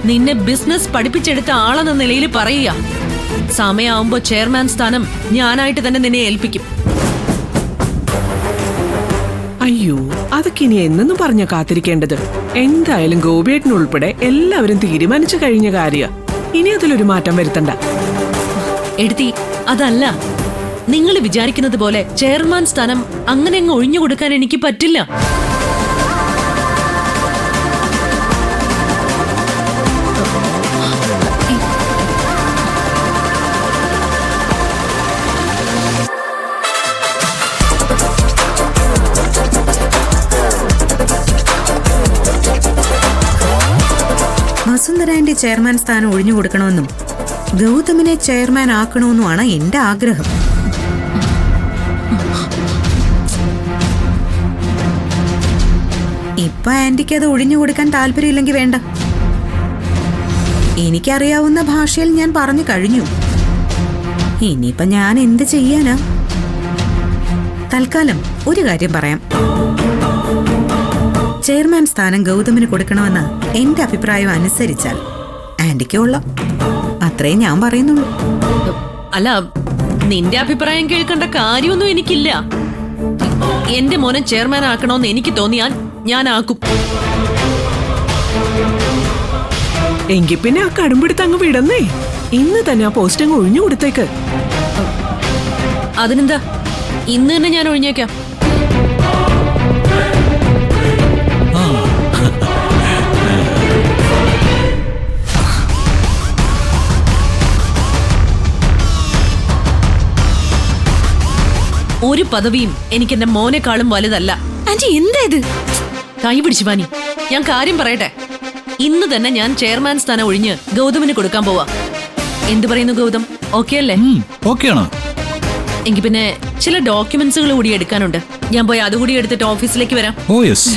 നിന്നെ ബിസിനസ് പഠിപ്പിച്ചെടുത്ത ആളെന്ന നിലയിൽ പറയുക. സമയമാവുമ്പോ ചെയർമാൻ സ്ഥാനം ഞാനായിട്ട് തന്നെ നിന്നെ ഏൽപ്പിക്കും. അയ്യോ, അതൊക്കെ ഇനി എന്നു പറഞ്ഞ കാത്തിരിക്കേണ്ടത്. എന്തായാലും ഗോപിയേട്ടനുൾപ്പെടെ എല്ലാവരും തീരുമാനിച്ചു കഴിഞ്ഞ കാര്യ. ഇനി അതിലൊരു മാറ്റം വരുത്തണ്ട. എടുത്തി, അതല്ല, നിങ്ങൾ വിചാരിക്കുന്നത് പോലെ ചെയർമാൻ സ്ഥാനം അങ്ങനെ അങ്ങ് ഒഴിഞ്ഞു കൊടുക്കാൻ എനിക്ക് പറ്റില്ല. വസുന്ധരാന്റെ ചെയർമാൻ സ്ഥാനം ഒഴിഞ്ഞു കൊടുക്കണമെന്നും ഗൗതമിനെ ചെയർമാൻ ആക്കണമെന്നുമാണ് എന്റെ ആഗ്രഹം. ഇപ്പൊ ആന്റിക്ക് അത് ഒഴിഞ്ഞു കൊടുക്കാൻ താല്പര്യമില്ലെങ്കിൽ വേണ്ട. എനിക്കറിയാവുന്ന ഭാഷയിൽ ഞാൻ പറഞ്ഞു കഴിഞ്ഞു. ഇനിയിപ്പൊ ഞാൻ എന്ത് ചെയ്യാനാ? തൽക്കാലം ഒരു കാര്യം പറയാം. ചെയർമാൻ സ്ഥാനം ഗൗതമിന് കൊടുക്കണമെന്ന് എന്റെ അഭിപ്രായം അനുസരിച്ചാൽ ആന്റിക്ക് കൊള്ളാം. അത്രേ ഞാൻ പറയുന്നുള്ളൂ. അല്ല, നിന്റെ അഭിപ്രായം കേൾക്കേണ്ട കാര്യമൊന്നും എനിക്കില്ല. എന്റെ മോനെ ചെയർമാൻ ആക്കണമെന്ന് എനിക്ക് തോന്നിയാൽ ഞാൻ ആക്കും. എങ്കിൽ പിന്നെ ആ കടുംപിടുത്ത് അങ്ങ് വിടന്നേ. ഇന്ന് തന്നെ ആ പോസ്റ്റ് അങ്ങ് ഒഴിഞ്ഞു കൊടുത്തേക്ക്. അതിനെന്താ, ഇന്ന് തന്നെ ഞാൻ ഒഴിഞ്ഞേക്കാം. ഒരു പദവിയും എനിക്ക് എന്റെ മോനെക്കാളും വലുതല്ല. ആന്റി എന്താ ഇത്? കൈപിടിച്ചു വാനി, ഞാൻ കാര്യം പറയട്ടെ. ഇന്ന് തന്നെ ഞാൻ ചെയർമാൻ സ്ഥാനം ഒഴിഞ്ഞ് ഗൗതമിന് കൊടുക്കാൻ പോവാ. എന്ത് പറയുന്നു ഗൗതം? ഓക്കെ അല്ലേ? ഓക്കെയാണ്. എങ്കിൽ പിന്നെ ചില ഡോക്യുമെന്റ്സുകൾ കൂടി എടുക്കാനുണ്ട്. ഞാൻ പോയി അതുകൂടി എടുത്തിട്ട് ഓഫീസിലേക്ക് വരാം. Oh yes.